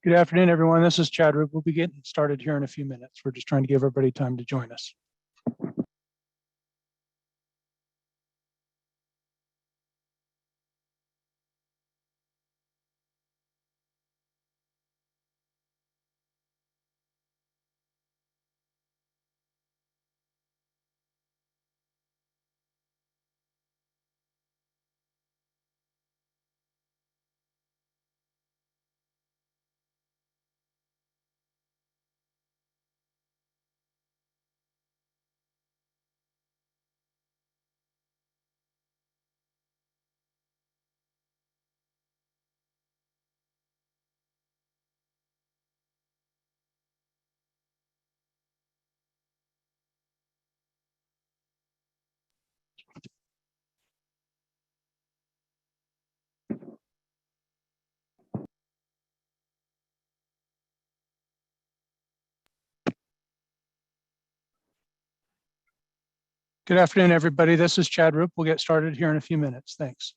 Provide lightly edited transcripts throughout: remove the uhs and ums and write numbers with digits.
Good afternoon, everyone. This is Chad Roop. We'll be getting started here in a few minutes. We're just trying to give everybody time to join us. Good afternoon, everybody. This is Chad Roop. We'll get started here in a few minutes. Thanks.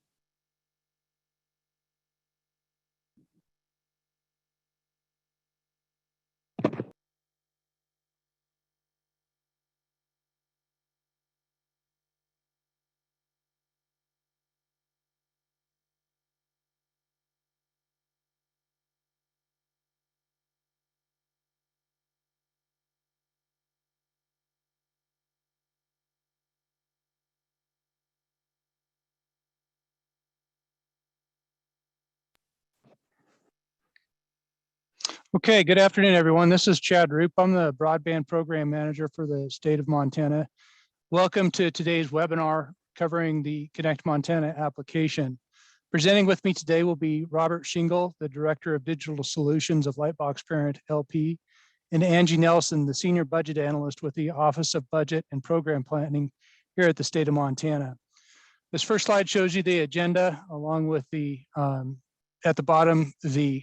Okay, good afternoon, everyone. This is Chad Roop. I'm the Broadband Program Manager for the state of Montana. Welcome to today's webinar covering the Connect Montana application. Presenting with me today will be Robert Shingle, the Director of Digital Solutions of Lightbox Parent LP, and Angie Nelson, the Senior Budget Analyst with the Office of Budget and Program Planning here at the state of Montana. This first slide shows you the agenda along with the at the bottom, the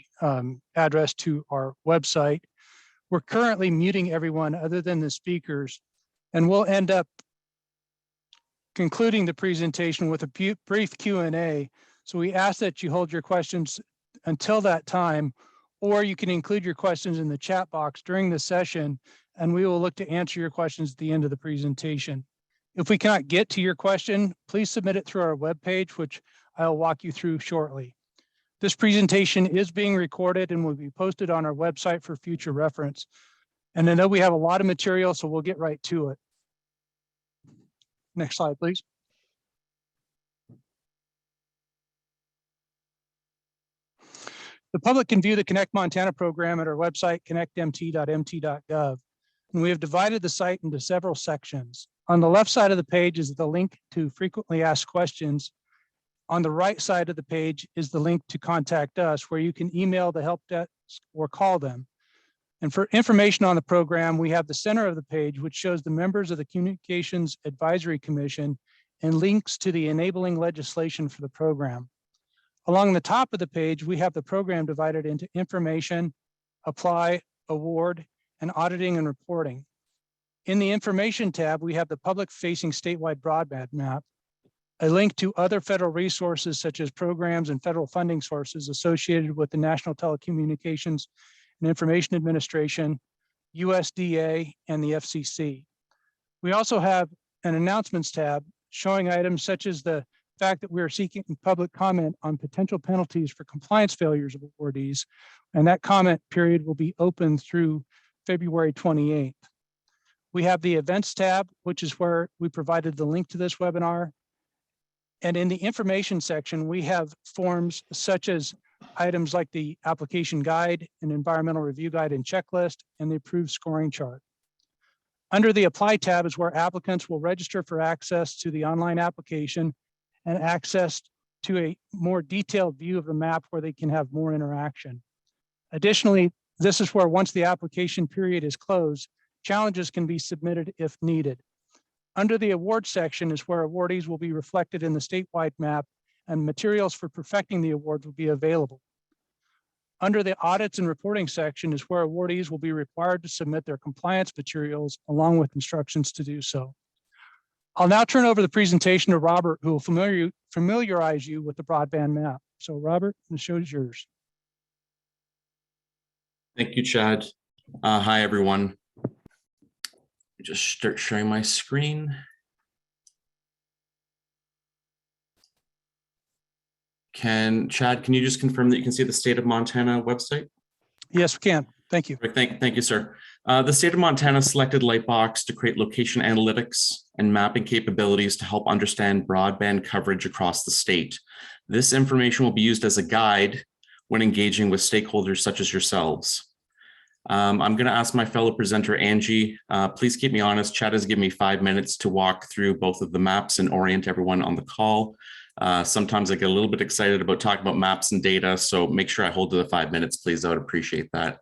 address to our website. We're currently muting everyone other than the speakers, and we'll end up concluding the presentation with a brief Q&A. So we ask that you hold your questions until that time, or you can include your questions in the chat box during the session, and we will look to answer your questions at the end of the presentation. If we cannot get to your question, please submit it through our webpage, which I'll walk you through shortly. This presentation is being recorded and will be posted on our website for future reference. And I know we have a lot of material, so we'll get right to it. Next slide, please. The public can view the Connect Montana program at our website, connectmt.mt.gov. And we have divided the site into several sections. On the left side of the page is the link to frequently asked questions. On the right side of the page is the link to contact us, where you can email the help desk or call them. And for information on the program, we have the center of the page, which shows the members of the Communications Advisory Commission and links to the enabling legislation for the program. Along the top of the page, we have the program divided into information, apply, award, and auditing and reporting. In the information tab, we have the public-facing statewide broadband map, a link to other federal resources such as programs and federal funding sources associated with the National Telecommunications and Information Administration, USDA, and the FCC. We also have an announcements tab showing items such as the fact that we are seeking public comment on potential penalties for compliance failures of awardees, and that comment period will be open through February 28th. We have the events tab, which is where we provided the link to this webinar. And in the information section, we have forms such as items like the application guide, an environmental review guide and checklist, and the approved scoring chart. Under the apply tab is where applicants will register for access to the online application and access to a more detailed view of the map where they can have more interaction. Additionally, this is where once the application period is closed, challenges can be submitted if needed. Under the award section is where awardees will be reflected in the statewide map, and materials for perfecting the awards will be available. Under the audits and reporting section is where awardees will be required to submit their compliance materials along with instructions to do so. I'll now turn over the presentation to Robert, who will familiarize you with the broadband map. So Robert, the show is yours. Thank you, Chad. Hi, everyone. Just start sharing my screen. Chad, can you just confirm that you can see the State of Montana website? Yes, we can. Thank you. Thank you, sir. The State of Montana selected Lightbox to create location analytics and mapping capabilities to help understand broadband coverage across the state. This information will be used as a guide when engaging with stakeholders such as yourselves. I'm going to ask my fellow presenter, Angie, please keep me honest. Chad has given me 5 minutes to walk through both of the maps and orient everyone on the call. Sometimes I get a little bit excited about talking about maps and data, so make sure I hold to the 5 minutes, please. I would appreciate that.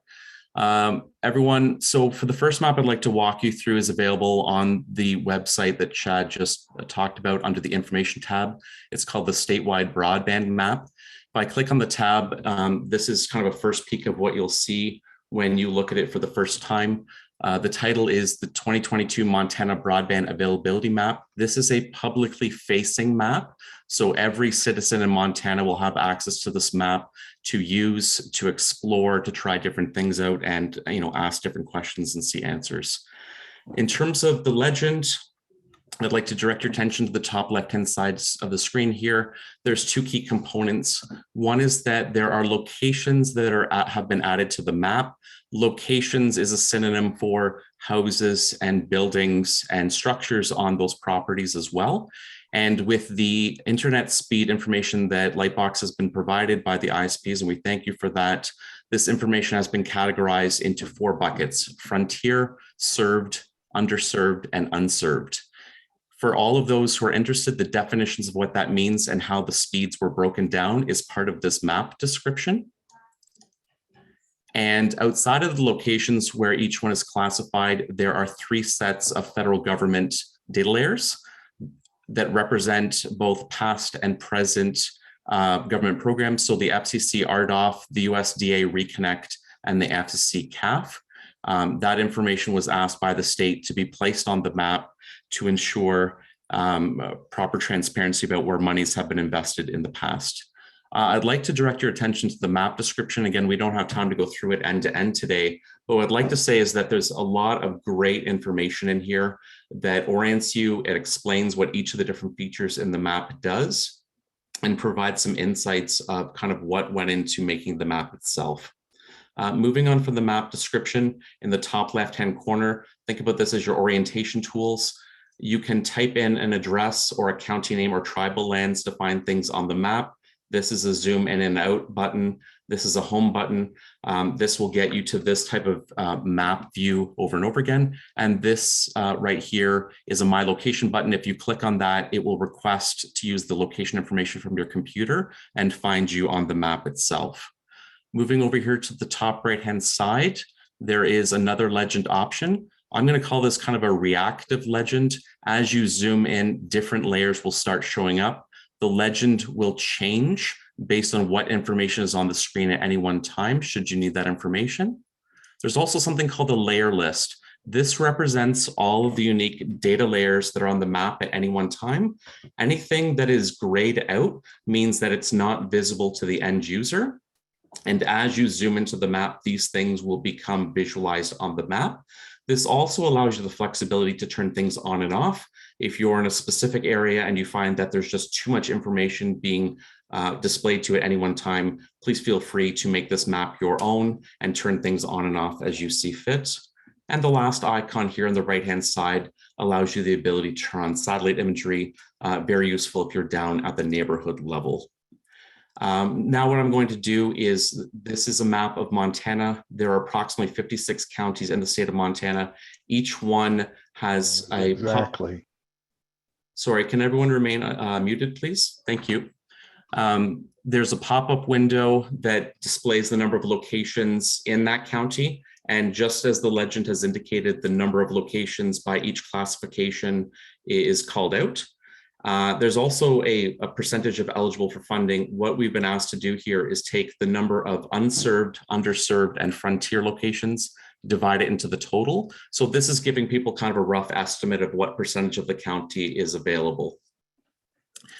Everyone, so for the first map I'd like to walk you through is available on the website that Chad just talked about under the information tab. It's called the Statewide Broadband Map. If I click on the tab, this is kind of a first peek of what you'll see when you look at it for the first time. The title is the 2022 Montana Broadband Availability Map. This is a publicly facing map, so every citizen in Montana will have access to this map to use, to explore, to try different things out, and ask different questions and see answers. In terms of the legend, I'd like to direct your attention to the top left-hand side of the screen here. There's two key components. One is that there are locations that have been added to the map. Locations is a synonym for houses and buildings and structures on those properties as well. And with the internet speed information that Lightbox has been provided by the ISPs, and we thank you for that, this information has been categorized into 4 buckets: frontier, served, underserved, and unserved. For all of those who are interested, the definitions of what that means and how the speeds were broken down is part of this map description. And outside of the locations where each one is classified, there are 3 sets of federal government data layers that represent both past and present government programs. So the FCC RDOF, the USDA Reconnect, and the FCC CAF. That information was asked by the state to be placed on the map to ensure proper transparency about where monies have been invested in the past. I'd like to direct your attention to the map description. Again, we don't have time to go through it end to end today, but what I'd like to say is that there's a lot of great information in here that orients you. It explains what each of the different features in the map does and provides some insights of kind of what went into making the map itself. Moving on from the map description, in the top left-hand corner, think about this as your orientation tools. You can type in an address or a county name or tribal lands to find things on the map. This is a zoom in and out button. This is a home button. This will get you to this type of map view over and over again. And this right here is a My Location button. If you click on that, it will request to use the location information from your computer and find you on the map itself. Moving over here to the top right-hand side, there is another legend option. I'm going to call this kind of a reactive legend. As you zoom in, different layers will start showing up. The legend will change based on what information is on the screen at any one time, should you need that information. There's also something called a layer list. This represents all of the unique data layers that are on the map at any one time. Anything that is grayed out means that it's not visible to the end user. And as you zoom into the map, these things will become visualized on the map. This also allows you the flexibility to turn things on and off. If you're in a specific area and you find that there's just too much information being displayed to at any one time, please feel free to make this map your own and turn things on and off as you see fit. And the last icon here on the right-hand side allows you the ability to turn on satellite imagery, very useful if you're down at the neighborhood level. Now what I'm going to do is, this is a map of Montana. There are approximately 56 counties in the state of Montana. Each one has a... Exactly. Sorry, can everyone remain muted, please? Thank you. There's a pop-up window that displays the number of locations in that county. And just as the legend has indicated, the number of locations by each classification is called out. There's also a percentage of eligible for funding. What we've been asked to do here is take the number of unserved, underserved, and frontier locations, divide it into the total. So this is giving people kind of a rough estimate of what percentage of the county is available.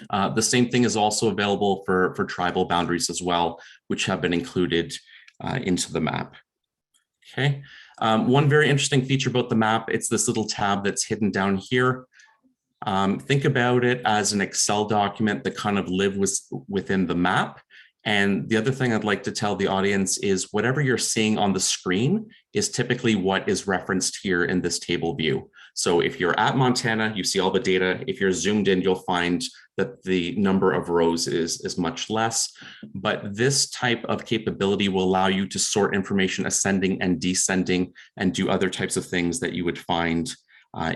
The same thing is also available for tribal boundaries as well, which have been included into the map. Okay. One very interesting feature about the map, it's this little tab that's hidden down here. Think about it as an Excel document that kind of lives within the map. And the other thing I'd like to tell the audience is whatever you're seeing on the screen is typically what is referenced here in this table view. So if you're at Montana, you see all the data. If you're zoomed in, you'll find that the number of rows is much less. But this type of capability will allow you to sort information ascending and descending and do other types of things that you would find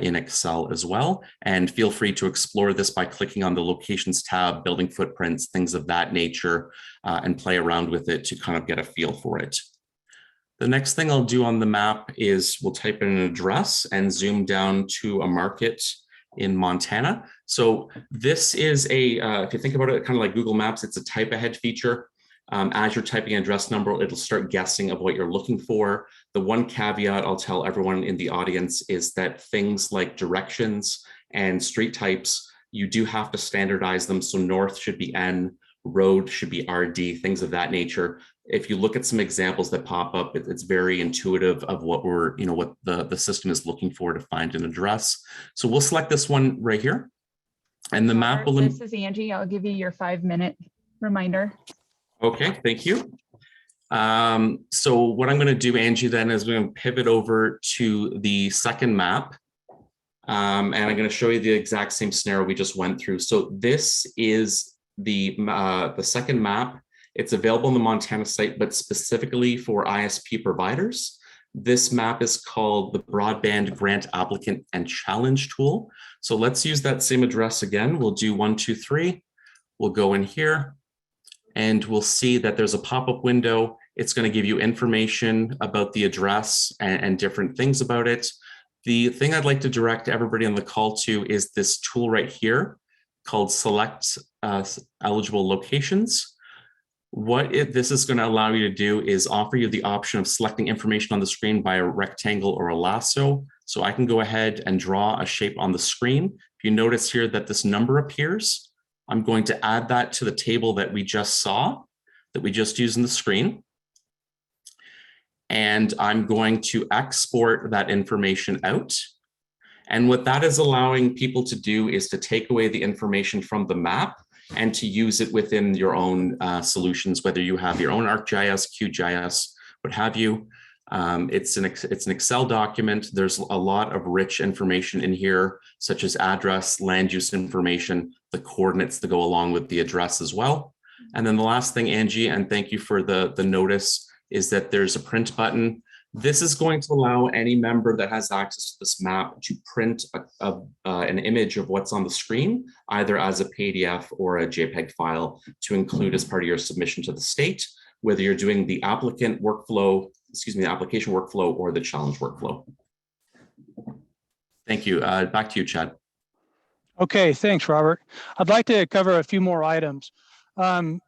in Excel as well. And feel free to explore this by clicking on the locations tab, building footprints, things of that nature, and play around with it to kind of get a feel for it. The next thing I'll do on the map is we'll type in an address and zoom down to a market in Montana. So this is if you think about it, kind of like Google Maps, it's a type ahead feature. As you're typing an address number, it'll start guessing of what you're looking for. The one caveat I'll tell everyone in the audience is that things like directions and street types, you do have to standardize them. So north should be N, road should be RD, things of that nature. If you look at some examples that pop up, it's very intuitive of what what the system is looking for to find an address. So we'll select this one right here. And the map will... This is Angie. I'll give you your 5-minute reminder. Okay, thank you. So what I'm going to do, Angie, then is we're going to pivot over to the second map. And I'm going to show you the exact same scenario we just went through. So this is the second map. It's available on the Montana site, but specifically for ISP providers. This map is called the Broadband Grant Applicant and Challenge Tool. So let's use that same address again. We'll do 1, 2, 3. We'll go in here. And we'll see that there's a pop-up window. It's going to give you information about the address and different things about it. The thing I'd like to direct everybody on the call to is this tool right here called Select Eligible Locations. What this is going to allow you to do is offer you the option of selecting information on the screen by a rectangle or a lasso. So I can go ahead and draw a shape on the screen. If you notice here that this number appears, I'm going to add that to the table that we just saw, that we just used in the screen. And I'm going to export that information out. And what that is allowing people to do is to take away the information from the map and to use it within your own solutions, whether you have your own ArcGIS, QGIS, what have you. It's an Excel document. There's a lot of rich information in here, such as address, land use information, the coordinates that go along with the address as well. And then the last thing, Angie, and thank you for the notice, is that there's a print button. This is going to allow any member that has access to this map to print an image of what's on the screen, either as a PDF or a JPEG file to include as part of your submission to the state, whether you're doing the applicant workflow, the application workflow or the challenge workflow. Thank you. Back to you, Chad. Okay, thanks, Robert. I'd like to cover a few more items.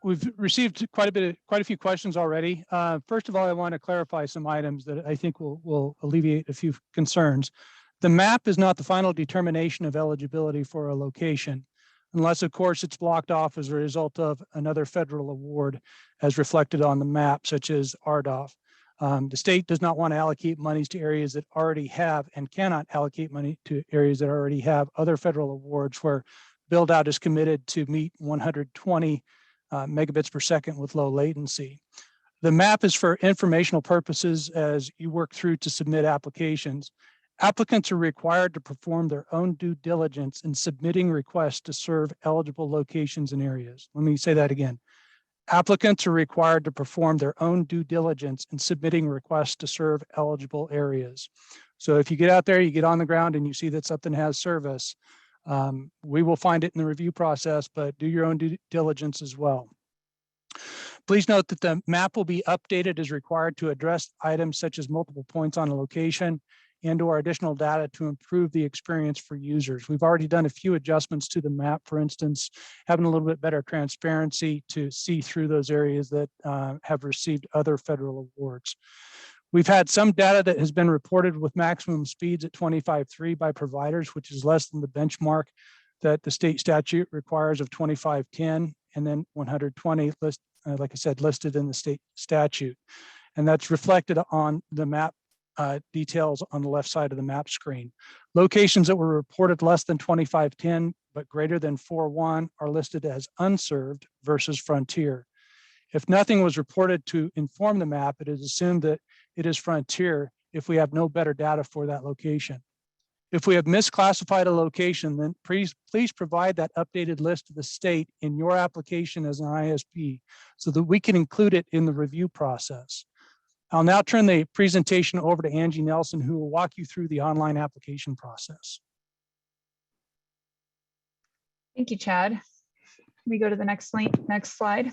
We've received quite a few questions already. First of all, I want to clarify some items that I think will alleviate a few concerns. The map is not the final determination of eligibility for a location, unless, of course, it's blocked off as a result of another federal award as reflected on the map, such as RDOF. The state does not want to allocate monies to areas that already have and cannot allocate money to areas that already have other federal awards where build out is committed to meet 120 megabits per second with low latency. The map is for informational purposes as you work through to submit applications. Applicants are required to perform their own due diligence in submitting requests to serve eligible locations and areas. Let me say that again. Applicants are required to perform their own due diligence in submitting requests to serve eligible areas. So if you get out there, you get on the ground and you see that something has service, we will find it in the review process, but do your own due diligence as well. Please note that the map will be updated as required to address items such as multiple points on a location and/or additional data to improve the experience for users. We've already done a few adjustments to the map, for instance, having a little bit better transparency to see through those areas that have received other federal awards. We've had some data that has been reported with maximum speeds at 25.3 by providers, which is less than the benchmark that the state statute requires of 25.10 and then 120, like I said, listed in the state statute. and that's reflected on the map details on the left side of the map screen. Locations that were reported less than 2510 but greater than 41 are listed as unserved versus frontier. If nothing was reported to inform the map, it is assumed that it is frontier if we have no better data for that location. If we have misclassified a location, then please provide that updated list to the state in your application as an ISP so that we can include it in the review process. I'll now turn the presentation over to Angie Nelson, who will walk you through the online application process. Thank you, Chad. Let me go to the next slide.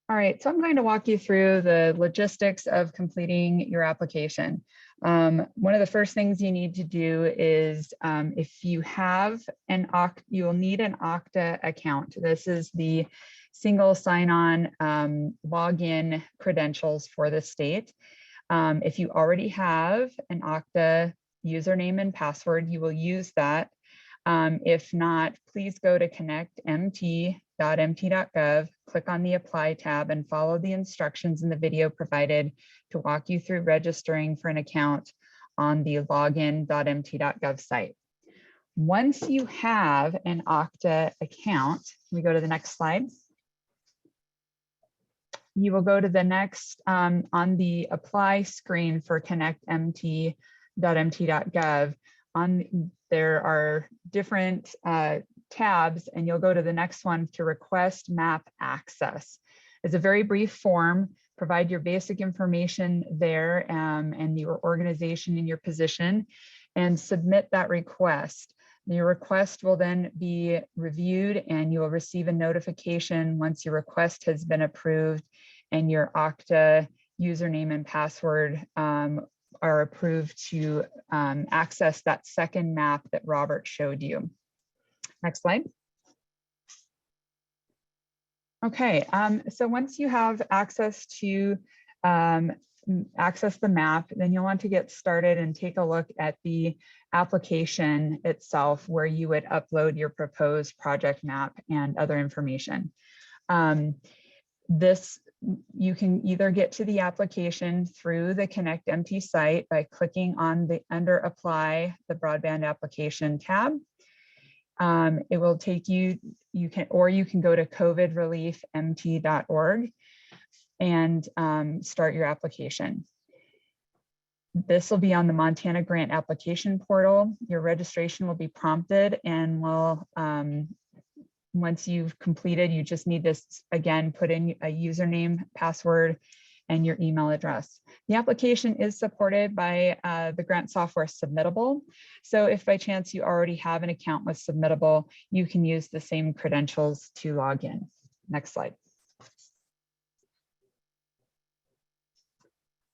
All right, so I'm going to walk you through the logistics of completing your application. One of the first things you need to do is if you have you will need an Okta account. This is the single sign-on login credentials for the state. If you already have an Okta username and password, you will use that. If not, please go to connectmt.mt.gov, click on the Apply tab, and follow the instructions in the video provided to walk you through registering for an account on the login.mt.gov site. Once you have an Okta account, we go to the next slide. You will go to the next on the Apply screen for connectmt.mt.gov. There are different tabs, and you'll go to the next one to request map access. It's a very brief form. Provide your basic information there and your organization and your position, and submit that request. Your request will then be reviewed, and you will receive a notification once your request has been approved and your Okta username and password are approved to access that second map that Robert showed you. Next slide. Okay, so once you have access to access the map, then you'll want to get started and take a look at the application itself, where you would upload your proposed project map and other information. You can either get to the application through the ConnectMT site by clicking on the under Apply, the Broadband Application tab. It will take you can go to covidreliefmt.org and start your application. This will be on the Montana Grant Application Portal. Your registration will be prompted, and will once you've completed, you just need to, again, put in a username, password, and your email address. The application is supported by the grant software Submittable. So if by chance you already have an account with Submittable, you can use the same credentials to log in. Next slide.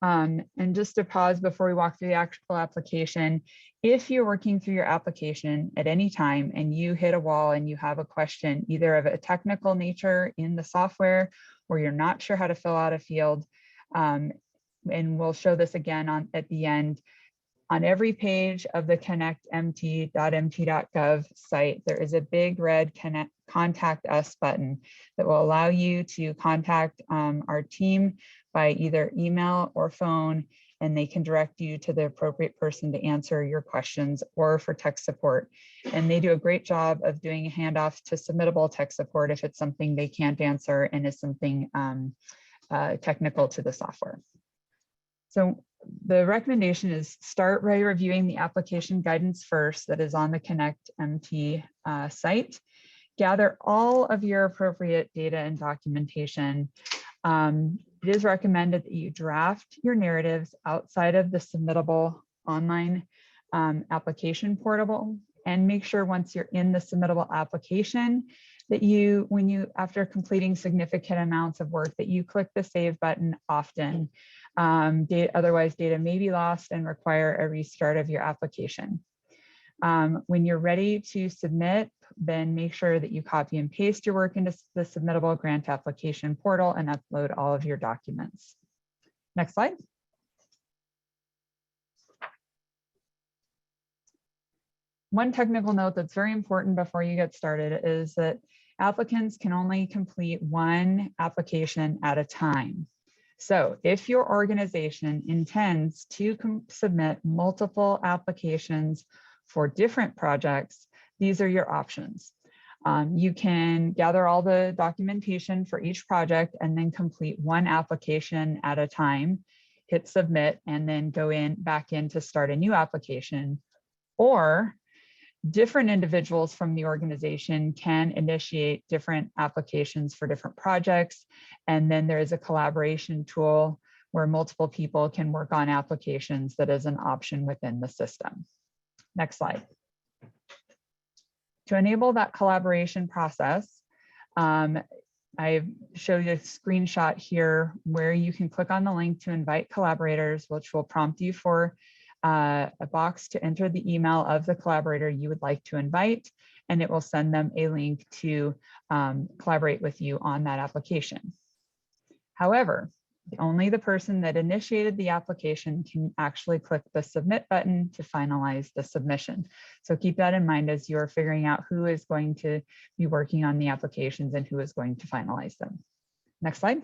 And just to pause before we walk through the actual application, if you're working through your application at any time and you hit a wall and you have a question, either of a technical nature in the software, or you're not sure how to fill out a field, and we'll show this again at the end, on every page of the connectmt.mt.gov site, there is a big red Contact Us button that will allow you to contact our team by either email or phone, and they can direct you to the appropriate person to answer your questions, or for tech support. And they do a great job of doing a handoff to Submittable tech support if it's something they can't answer and is something technical to the software. So the recommendation is start by reviewing the application guidance first that is on the ConnectMT site. Gather all of your appropriate data and documentation. It is recommended that you draft your narratives outside of the Submittable online application portal, and make sure once you're in the Submittable application that after completing significant amounts of work, that you click the save button often. Otherwise, data may be lost and require a restart of your application. When you're ready to submit, then make sure that you copy and paste your work into the Submittable grant application portal and upload all of your documents. Next slide. One technical note that's very important before you get started is that Applicants can only complete one application at a time. So if your organization intends to submit multiple applications for different projects, these are your options. You can gather all the documentation for each project and then complete one application at a time, hit submit, and then go back in to start a new application. Or different individuals from the organization can initiate different applications for different projects. And then there is a collaboration tool where multiple people can work on applications that is an option within the system. Next slide. To enable that collaboration process, I show you a screenshot here where you can click on the link to invite collaborators, which will prompt you for a box to enter the email of the collaborator you would like to invite, and it will send them a link to collaborate with you on that application. However, only the person that initiated the application can actually click the submit button to finalize the submission. So keep that in mind as you're figuring out who is going to be working on the applications and who is going to finalize them. Next slide.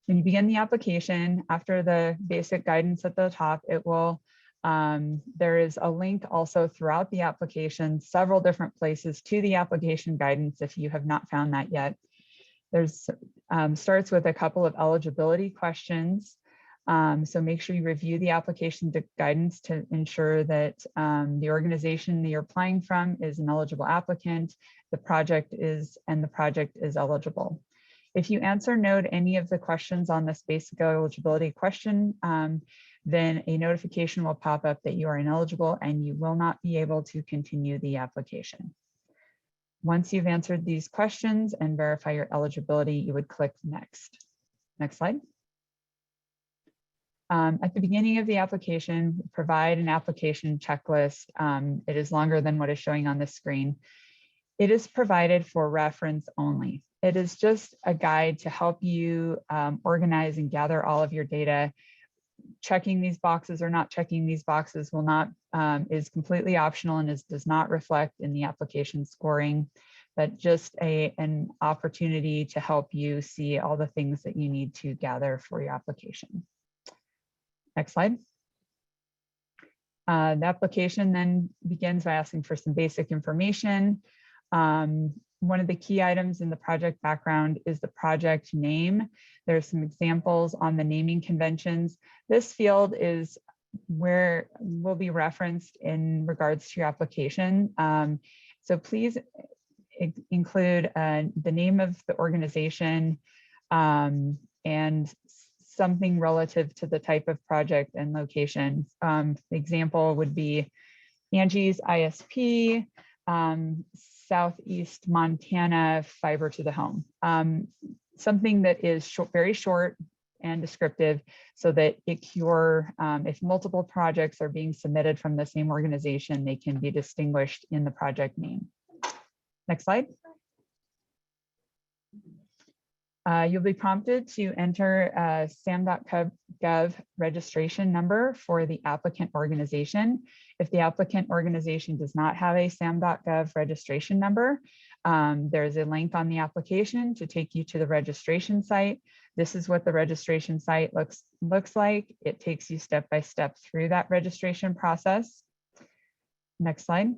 When you begin the application, after the basic guidance at the top, it will, there is a link also throughout the application, several different places to the application guidance if you have not found that yet. There's starts with a couple of eligibility questions. So make sure you review the application guidance to ensure that the organization that you're applying from is an eligible applicant, the project is eligible. If you answer no to any of the questions on this basic eligibility question, then a notification will pop up that you are ineligible and you will not be able to continue the application. Once you've answered these questions and verify your eligibility, you would click next. Next slide. At the beginning of the application, provide an application checklist. It is longer than what is showing on the screen. It is provided for reference only. It is just a guide to help you organize and gather all of your data. Checking these boxes or not checking these boxes will not is completely optional and does not reflect in the application scoring, but just an opportunity to help you see all the things that you need to gather for your application. Next slide. The application then begins by asking for some basic information. One of the key items in the project background is the project name. There's some examples on the naming conventions. This field is where will be referenced in regards to your application. So please include the name of the organization and something relative to the type of project and location. The example would be Angie's ISP, Southeast Montana fiber to the home. Something that is very short and descriptive so that if multiple projects are being submitted from the same organization, they can be distinguished in the project name. Next slide. You'll be prompted to enter a SAM.gov registration number for the applicant organization. If the applicant organization does not have a SAM.gov registration number, there's a link on the application to take you to the registration site. This is what the registration site looks like. It takes you step by step through that registration process. Next slide.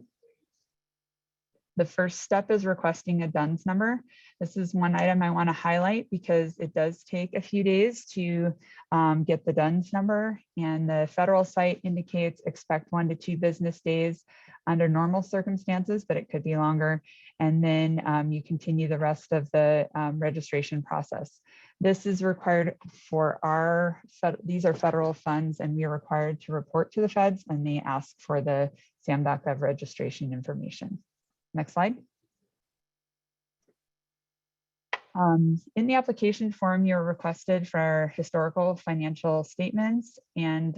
The first step is requesting a DUNS number. This is one item I want to highlight because it does take a few days to get the DUNS number, and the federal site indicates expect 1 to 2 business days under normal circumstances, but it could be longer. And then you continue the rest of the registration process. This is required for these are federal funds, and we are required to report to the feds, and they ask for the SAM.gov registration information. Next slide. In the application form, you're requested for historical financial statements, and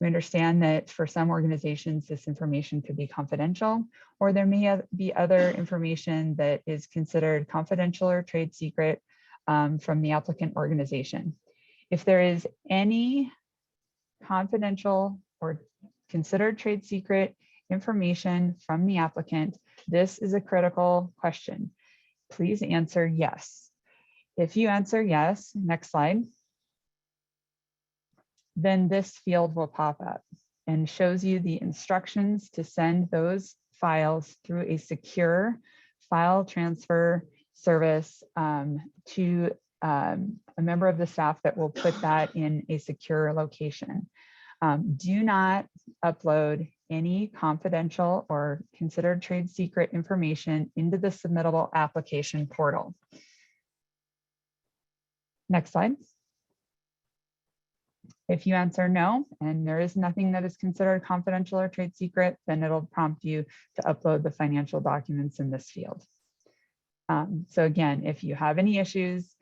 we understand that for some organizations, this information could be confidential, or there may be other information that is considered confidential or trade secret from the applicant organization. If there is any confidential or considered trade secret information from the applicant, This is a critical question. Please answer yes. If you answer yes, next slide, then this field will pop up and shows you the instructions to send those files through a secure file transfer service to a member of the staff that will put that in a secure location. Do not upload any confidential or considered trade secret information into the submittable application portal. Next slide. If you answer no, and there is nothing that is considered confidential or trade secret, then it'll prompt you to upload the financial documents in this field. So again, if you have any issues,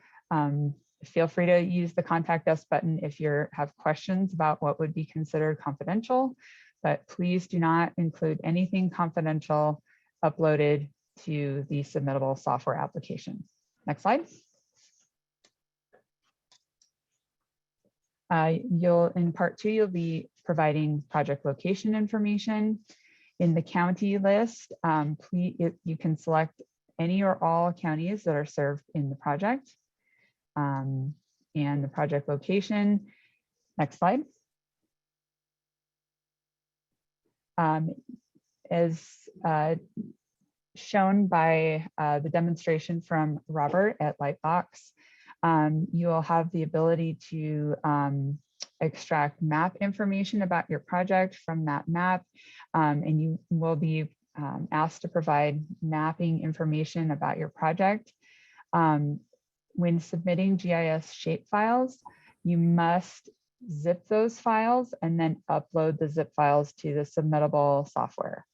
feel free to use the contact us button if you have questions about what would be considered confidential, but please do not include anything confidential uploaded to the submittable software application. Next slide. In part 2, you'll be providing project location information. In the county list, you can select any or all counties that are served in the project and the project location. Next slide. As shown by the demonstration from Robert at Lightbox, you will have the ability to extract map information about your project from that map, and you will be asked to provide mapping information about your project. When submitting GIS shapefiles, you must zip those files and then upload the zip files to the submittable software.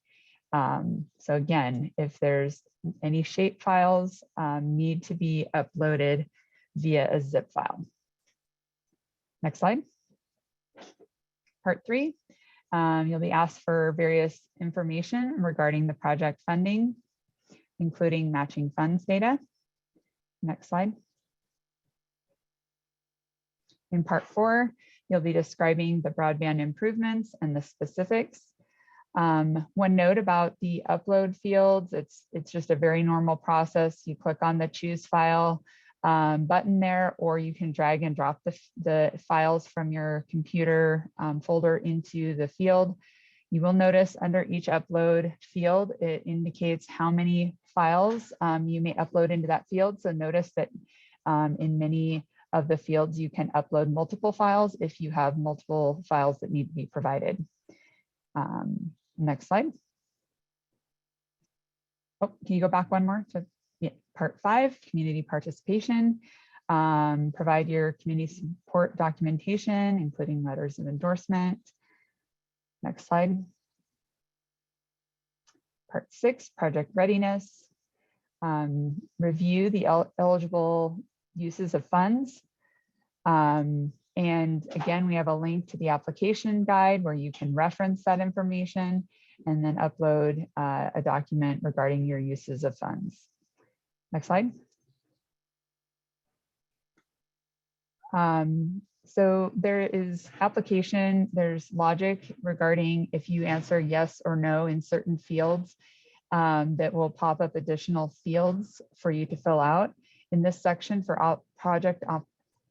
So again, if there's any shapefiles need to be uploaded via a zip file. Next slide. Part 3, you'll be asked for various information regarding the project funding, including matching funds data. Next slide. In part 4, you'll be describing the broadband improvements and the specifics. One note about the upload fields, it's just a very normal process. You click on the choose file button there, or you can drag and drop the files from your computer folder into the field. You will notice under each upload field, it indicates how many files you may upload into that field. So notice that in many of the fields, you can upload multiple files if you have multiple files that need to be provided. Next slide. Oh, can you go back one more to part 5, community participation. Provide your community support documentation, including letters of endorsement. Next slide. Part 6, project readiness. Review the eligible uses of funds. And again, we have a link to the application guide where you can reference that information and then upload a document regarding your uses of funds. Next slide. So there is application, there's logic regarding if you answer yes or no in certain fields that will pop up additional fields for you to fill out. In this section for project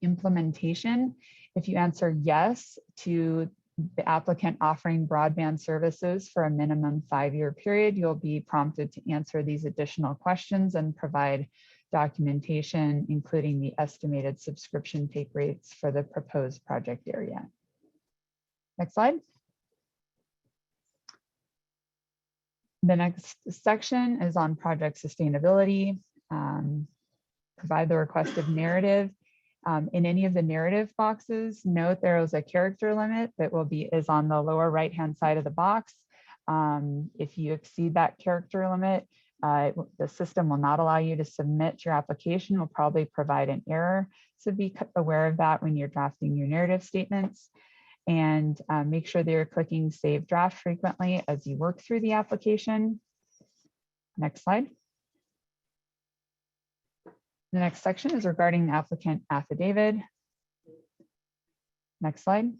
implementation, if you answer yes to the applicant offering broadband services for a minimum 5-year period, you'll be prompted to answer these additional questions and provide documentation, including the estimated subscription take rates for the proposed project area. Next slide. The next section is on project sustainability. Provide the requested narrative. In any of the narrative boxes, note there is a character limit that is on the lower right-hand side of the box. If you exceed that character limit, the system will not allow you to submit your application, will probably provide an error. So be aware of that when you're drafting your narrative statements, and make sure that you're clicking Save Draft frequently as you work through the application. Next slide. The next section is regarding the applicant affidavit. Next slide.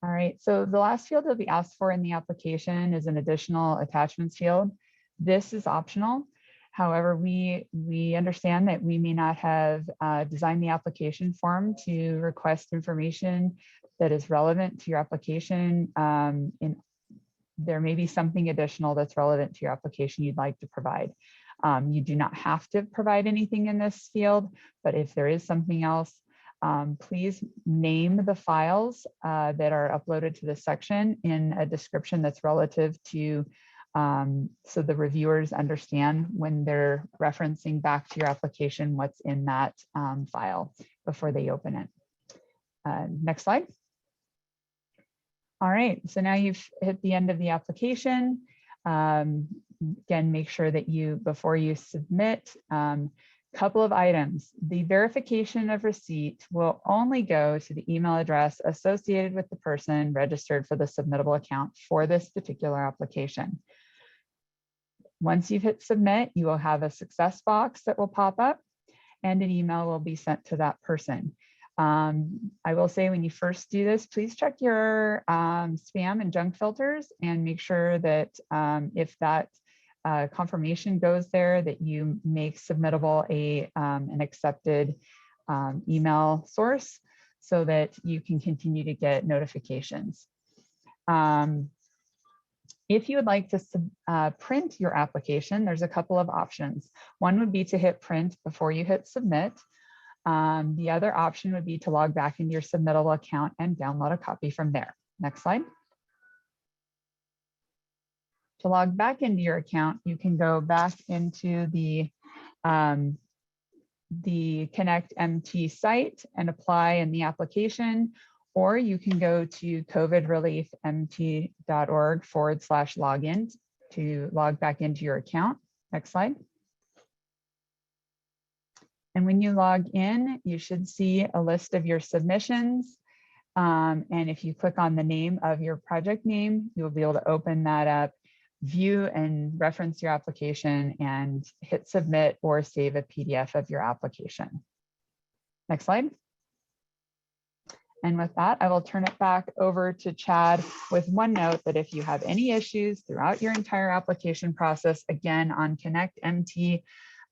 All right, so the last field that we asked for in the application is an additional attachments field. This is optional. However, we understand that we may not have designed the application form to request information that is relevant to your application. There may be something additional that's relevant to your application you'd like to provide. You do not have to provide anything in this field, but if there is something else, please name the files that are uploaded to this section in a description that's relative to, so the reviewers understand when they're referencing back to your application what's in that file before they open it. Next slide. All right, so now you've hit the end of the application. Again, make sure that you, before you submit, couple of items. The verification of receipt will only go to the email address associated with the person registered for the submittable account for this particular application. Once you've hit submit, you will have a success box that will pop up and an email will be sent to that person. I will say when you first do this, please check your spam and junk filters and make sure that if that confirmation goes there, that you make submittable an accepted email source so that you can continue to get notifications. If you would like to print your application, there's a couple of options. One would be to hit print before you hit submit. The other option would be to log back into your submittable account and download a copy from there. Next slide. To log back into your account, you can go back into the ConnectMT site and apply in the application, or you can go to covidreliefmt.org/login to log back into your account. Next slide. And when you log in, you should see a list of your submissions. And if you click on the name of your project name, you'll be able to open that up, view and reference your application, and hit submit or save a PDF of your application. Next slide. And with that, I will turn it back over to Chad with one note that if you have any issues throughout your entire application process, again, on ConnectMT,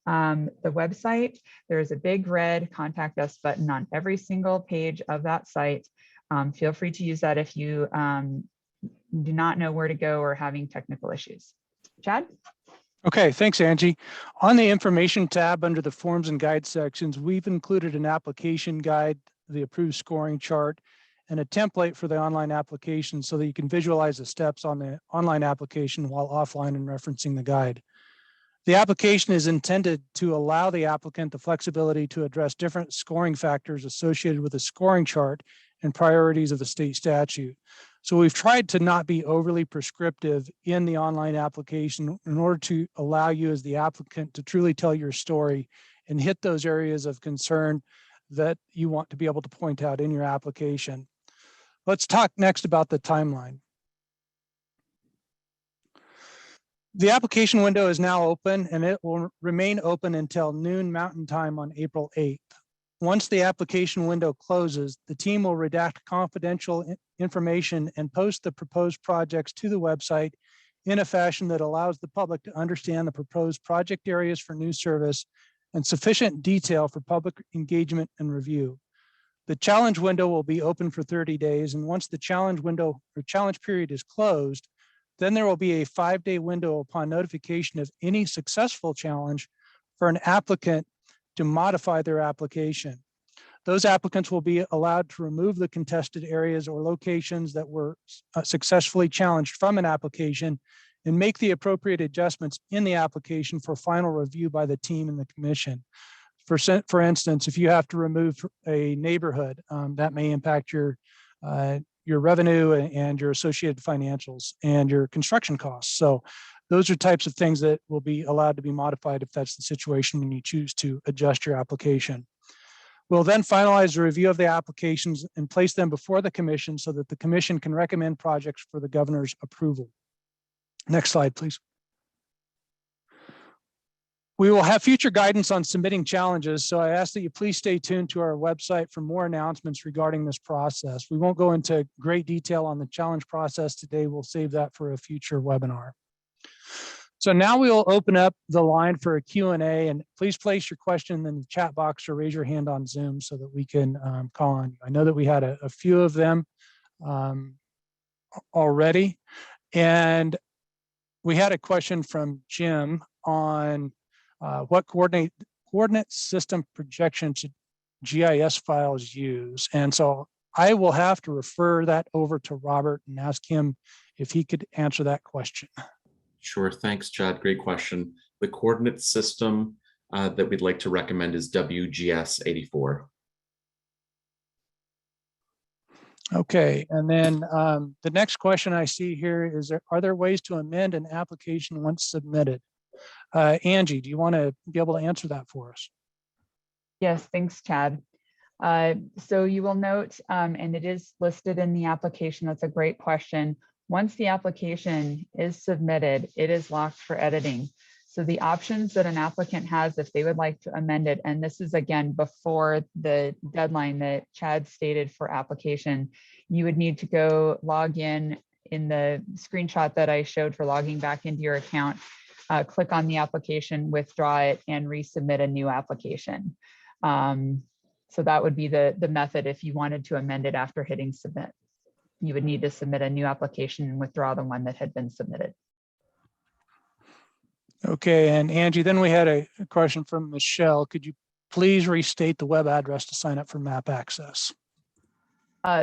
the website, there is a big red contact us button on every single page of that site. Feel free to use that if you do not know where to go or having technical issues. Chad? Okay, thanks, Angie. On the information tab under the forms and guide sections, we've included an application guide, the approved scoring chart, and a template for the online application so that you can visualize the steps on the online application while offline and referencing the guide. The application is intended to allow the applicant the flexibility to address different scoring factors associated with the scoring chart and priorities of the state statute. So we've tried to not be overly prescriptive in the online application in order to allow you as the applicant to truly tell your story and hit those areas of concern that you want to be able to point out in your application. Let's talk next about the timeline. The application window is now open and it will remain open until noon Mountain Time on April 8th. Once the application window closes, the team will redact confidential information and post the proposed projects to the website in a fashion that allows the public to understand the proposed project areas for new service and sufficient detail for public engagement and review. The challenge window will be open for 30 days, and once the challenge window or challenge period is closed, then there will be a 5-day window upon notification of any successful challenge for an applicant to modify their application. Those applicants will be allowed to remove the contested areas or locations that were successfully challenged from an application and make the appropriate adjustments in the application for final review by the team and the commission. For instance, if you have to remove a neighborhood, that may impact your revenue and your associated financials and your construction costs. So those are types of things that will be allowed to be modified if that's the situation when you choose to adjust your application. We'll then finalize the review of the applications and place them before the commission so that the commission can recommend projects for the governor's approval. Next slide, please. We will have future guidance on submitting challenges, so I ask that you please stay tuned to our website for more announcements regarding this process. We won't go into great detail on the challenge process today. We'll save that for a future webinar. So now we will open up the line for a Q&A, and please place your question in the chat box or raise your hand on Zoom so that we can call on you. I know that we had a few of them already, and we had a question from Jim on what coordinate system projection should GIS files use. And so I will have to refer that over to Robert and ask him if he could answer that question. Sure, thanks, Chad. Great question. The coordinate system that we'd like to recommend is WGS 84. Okay, and then the next question I see here is, are there ways to amend an application once submitted? Angie, do you want to be able to answer that for us? Yes, thanks, Chad. So you will note, and it is listed in the application, that's a great question. Once the application is submitted, it is locked for editing. So the options that an applicant has if they would like to amend it, and this is again before the deadline that Chad stated for application, you would need to go log in the screenshot that I showed for logging back into your account, click on the application, withdraw it, and resubmit a new application. So that would be the method if you wanted to amend it after hitting submit. You would need to submit a new application and withdraw the one that had been submitted. Okay, and Angie, then we had a question from Michelle. Could you please restate the web address to sign up for map access?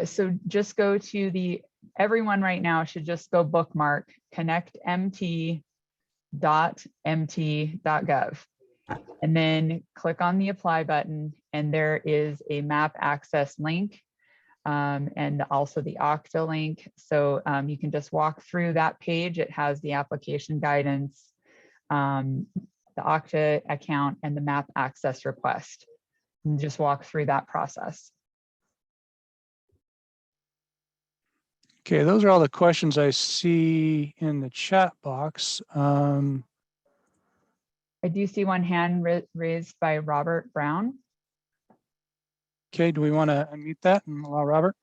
So just go to everyone right now should just go bookmark connectmt.mt.gov and then click on the apply button, and there is a map access link and also the Okta link. So you can just walk through that page. It has the application guidance, the Okta account, and the map access request. And just walk through that process. Okay, those are all the questions I see in the chat box. I do see one hand raised by Robert Brown. Okay, do we want to unmute that and allow Robert?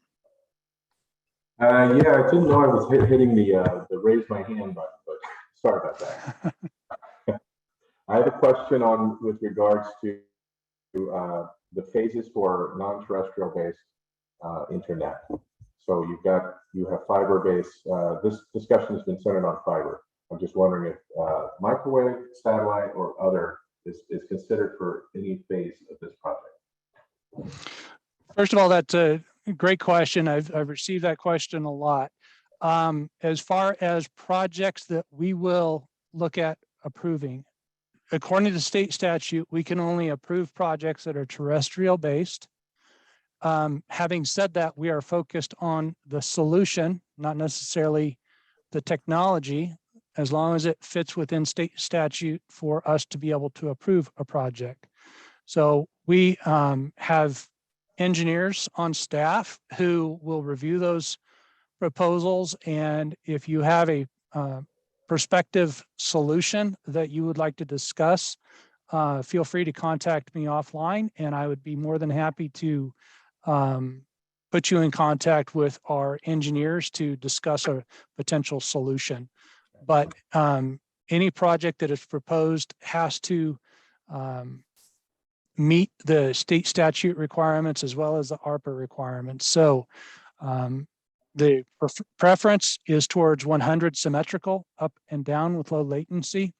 Yeah, I didn't know I was hitting the raise my hand button, but sorry about that. I have a question with regards to the phases for non-terrestrial based internet. So you have fiber based. This discussion has been centered on fiber. I'm just wondering if microwave, satellite, or other is considered for any phase of this project. First of all, that's a great question. I've received that question a lot. As far as projects that we will look at approving, according to state statute, we can only approve projects that are terrestrial based. Having said that, we are focused on the solution, not necessarily the technology, as long as it fits within state statute for us to be able to approve a project. So we have engineers on staff who will review those proposals, and if you have a prospective solution that you would like to discuss, feel free to contact me offline, and I would be more than happy to put you in contact with our engineers to discuss a potential solution. But any project that is proposed has to meet the state statute requirements as well as the ARPA requirements. So the preference is towards 100 symmetrical up and down with low latency.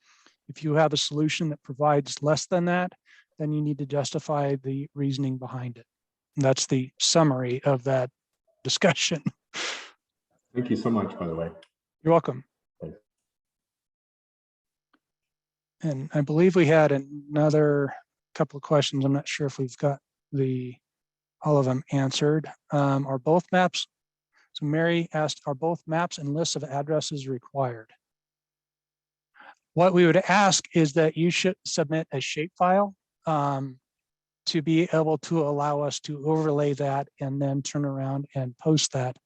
If you have a solution that provides less than that, then you need to justify the reasoning behind it. And that's the summary of that discussion. Thank you so much, by the way. You're welcome. Thanks. And I believe we had another couple of questions. I'm not sure if we've got all of them answered. Are both maps? So Mary asked, are both maps and lists of addresses required? What we would ask is that you should submit a shapefile to be able to allow us to overlay that and then turn around and post that.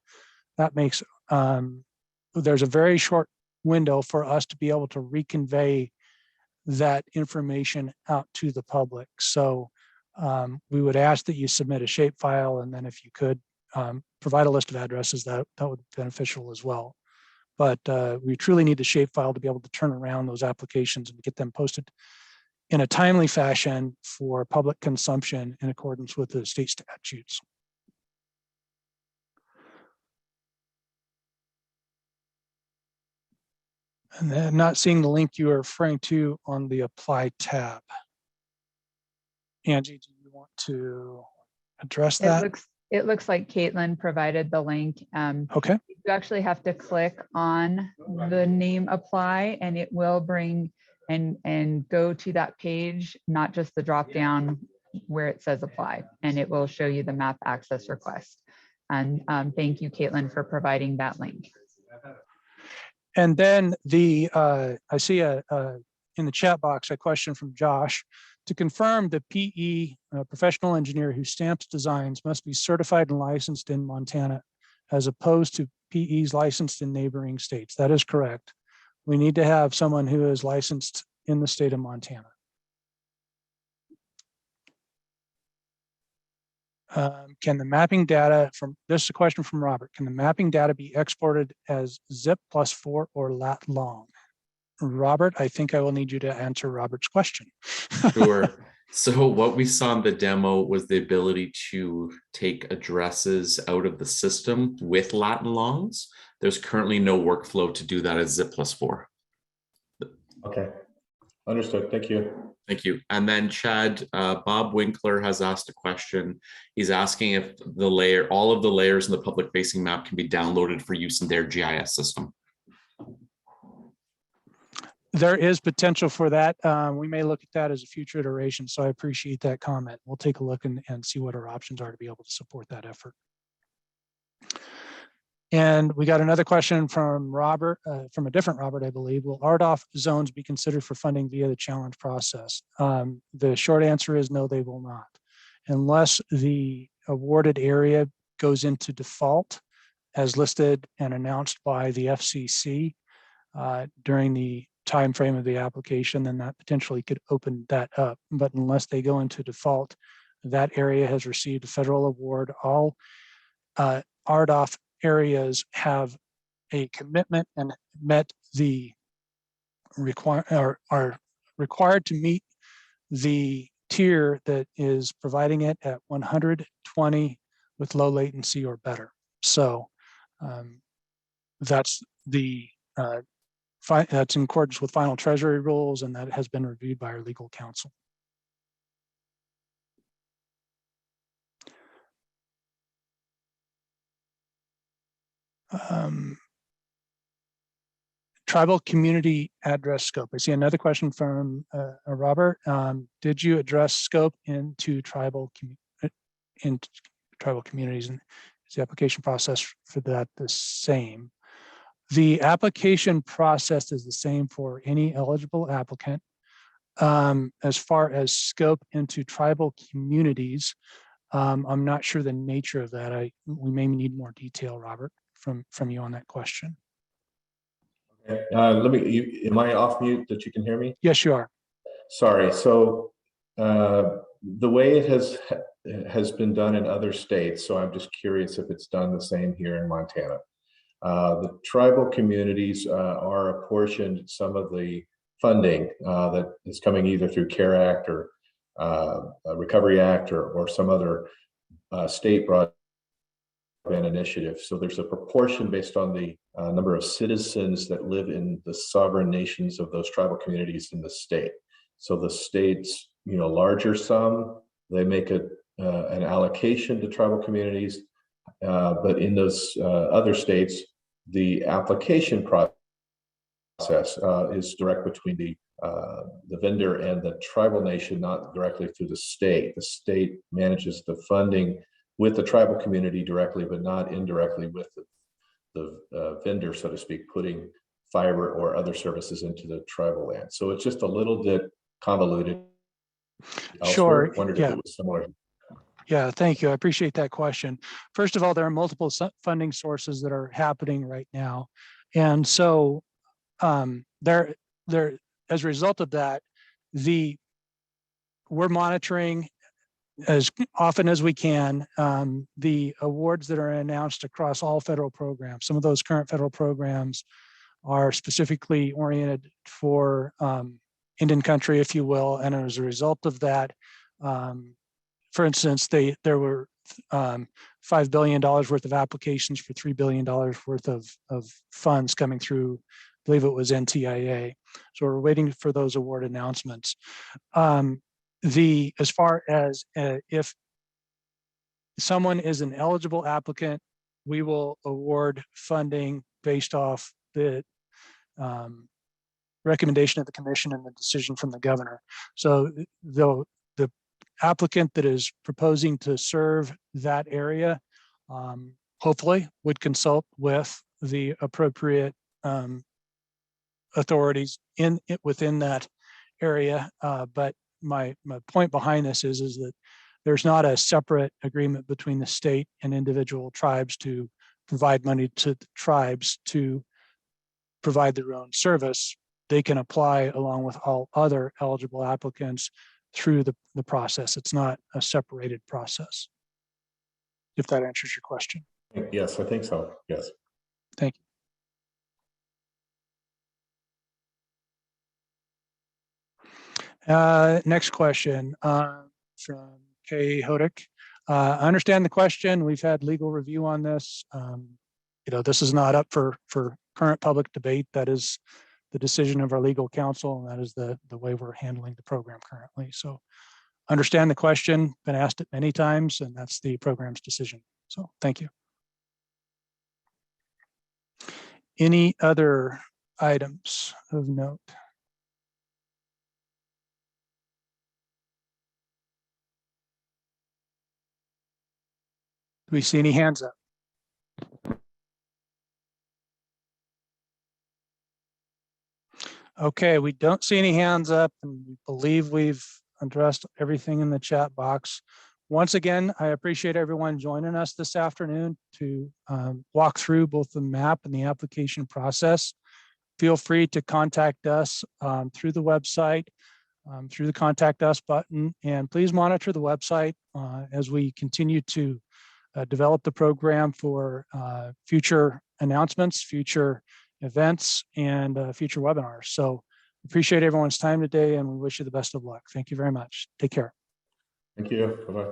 That makes, there's a very short window for us to be able to reconvey that information out to the public. So we would ask that you submit a shapefile, and then if you could provide a list of addresses, that would be beneficial as well. But we truly need the shapefile to be able to turn around those applications and get them posted in a timely fashion for public consumption in accordance with the state statutes. And then not seeing the link you are referring to on the apply tab. Angie, do you want to address that? It looks like Caitlin provided the link. Okay. You actually have to click on the name apply, and it will bring and go to that page, not just the drop down where it says apply, and it will show you the map access request. And thank you, Caitlin, for providing that link. And then I see in the chat box a question from Josh. To confirm, the PE professional engineer who stamps designs must be certified and licensed in Montana, as opposed to PEs licensed in neighboring states. That is correct. We need to have someone who is licensed in the state of Montana. Can the mapping data from, this is a question from Robert, can the mapping data be exported as zip+4 or lat long? Robert, I think I will need you to answer Robert's question. Sure. So what we saw in the demo was the ability to take addresses out of the system with lat and longs. There's currently no workflow to do that as zip+4. Okay, understood. Thank you. Thank you. And then Chad, Bob Winkler has asked a question. He's asking if all of the layers in the public facing map can be downloaded for use in their GIS system. There is potential for that. We may look at that as a future iteration. So I appreciate that comment. We'll take a look and see what our options are to be able to support that effort. And we got another question from Robert, from a different Robert, I believe. Will RDOF zones be considered for funding via the challenge process? The short answer is no, they will not. Unless the awarded area goes into default as listed and announced by the FCC during the time frame of the application, then that potentially could open that up. But unless they go into default, that area has received a federal award. All RDOF areas have a commitment and met the are required to meet the tier that is providing it at 120 with low latency or better. So that's the that's in accordance with final Treasury rules, and that has been reviewed by our legal counsel. Tribal community address scope. I see another question from Robert. Did you address scope into tribal communities, and is the application process for that the same? The application process is the same for any eligible applicant. As far as scope into tribal communities, I'm not sure the nature of that. We may need more detail, Robert, from you on that question. Okay. Am I off mute that you can hear me? Yes, you are. Sorry. So the way it has been done in other states, so I'm just curious if it's done the same here in Montana. The tribal communities are apportioned some of the funding that is coming either through CARE Act or Recovery Act or some other state broadband initiative. So there's a proportion based on the number of citizens that live in the sovereign nations of those tribal communities in the state. So the state's larger sum, they make an allocation to tribal communities, but in those other states, the application process is direct between the vendor and the tribal nation, not directly through the state. The state manages the funding with the tribal community directly, but not indirectly with the vendor, so to speak, putting fiber or other services into the tribal land. So it's just a little bit convoluted. Sure. Wondered Yeah. if it was similar. Yeah, thank you. I appreciate that question. First of all, there are multiple funding sources that are happening right now. And so there, as a result of that, we're monitoring as often as we can the awards that are announced across all federal programs. Some of those current federal programs are specifically oriented for Indian country, if you will, and as a result of that, for instance, there were $5 billion worth of applications for $3 billion worth of funds coming through. I believe it was NTIA. So we're waiting for those award announcements. As far as if someone is an eligible applicant, we will award funding based off the recommendation of the commission and the decision from the governor. So the applicant that is proposing to serve that area hopefully would consult with the appropriate authorities within that area. But my point behind this is that there's not a separate agreement between the state and individual tribes to provide money to the tribes to provide their own service. They can apply along with all other eligible applicants through the process. It's not a separated process. If that answers your question. Yes, I think so. Yes. Thank you. Next question from Kay Hodak. I understand the question. We've had legal review on this. This is not up for current public debate. That is the decision of our legal counsel, and that is the way we're handling the program currently. So understand the question, been asked it many times, and that's the program's decision. So thank you. Any other items of note? Do we see any hands up? Okay, we don't see any hands up, and we believe we've addressed everything in the chat box. Once again, I appreciate everyone joining us this afternoon to walk through both the map and the application process. Feel free to contact us through the website, through the Contact Us button, and please monitor the website as we continue to develop the program for future announcements, future events, and future webinars. So appreciate everyone's time today, and we wish you the best of luck. Thank you very much. Take care. Thank you. Bye-bye.